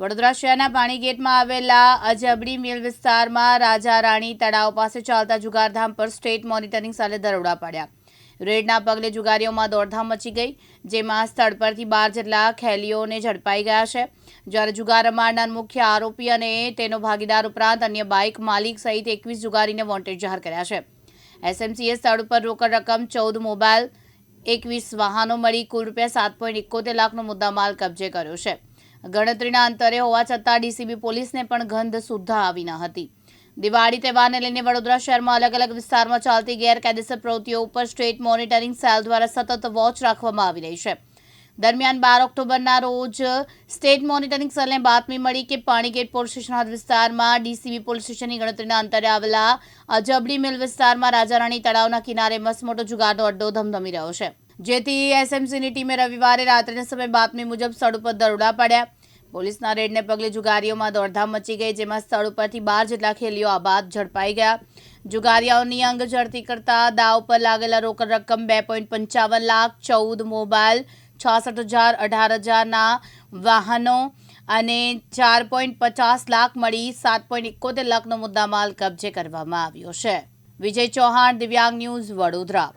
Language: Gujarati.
વડોદરા શહેરના પાણીગેટમાં આવેલા અજબડી મિલ વિસ્તારમાં રાજા રાણી તળાવ પાસે ચાલતા જુગારધામ પર સ્ટેટ મોનિટરિંગ સેલે દરોડા પાડ્યા। રેડના પગલે જુગારીઓમાં દોડધામ મચી ગઈ, જેમાં સ્થળ પરથી 12 જેટલા ખેલીઓને ઝડપાઈ ગયા છે। જ્યારે જુગાર રમાડનાર મુખ્ય આરોપી અને તેનો ભાગીદાર ઉપરાંત અન્ય બાઇક માલિક સહિત 21 જુગારીને વોન્ટેડ જાહેર કર્યા છે। એસએમસીએ સ્થળ પર રોકડ રકમ, 14 મોબાઈલ, 21 વાહનો મળી કુલ ₹7.71 લાખનો મુદ્દામાલ કબજે કર્યો છે। ગણતરીના અંતરે હોવા છતાં ડીસીબી પોલીસને પણ ગંધ સુદ્ધા આવી ન હતી। દિવાળી તહેવારને લઈને વડોદરા શહેરમાં અલગ અલગ વિસ્તારમાં ચાલતી ગેરકાયદેસર પ્રવૃત્તિઓ ઉપર સ્ટેટ મોનિટરિંગ સેલ દ્વારા સતત વોચ રાખવામાં આવી રહી છે। દરમિયાન 12 ઓક્ટોબરના રોજ સ્ટેટ મોનિટરિંગ સેલને બાતમી મળી કે પાણીગેટ પોલીસ સ્ટેશન હદ વિસ્તારમાં ડીસીબી પોલીસ સ્ટેશનની ગણતરીના અંતરે આવેલા અજબડી મિલ વિસ્તારમાં રાજા રાણી તળાવના કિનારે મસમોટો જુગારનો અડ્ડો ધમધમી રહ્યો છે, જેથી એસએમસીની ટીમે રવિવારે રાત્રિના સમયે બાતમી મુજબ સ્થળ ઉપર દરોડા પાડ્યા। પોલીસના રેડને પગલે જુગારીઓમાં દોડધામ મચી ગઈ, જેમાં સ્થળ ઉપરથી 12 જેટલા ખેલીઓ આબાદ ઝડપાઈ ગયા। જુગારીઓની અંગ ઝડતી કરતા દાવ પર લાગેલા રોકડ રકમ 2.55 લાખ, 14 મોબાઈલ, 66,000, 18,000ના વાહનો અને 4.50 લાખ મળી 7.71 લાખનો મુદ્દામાલ કબજે કરવામાં આવ્યો છે। વિજય ચૌહાણ, દિવ્યાંગ ન્યૂઝ, વડોદરા।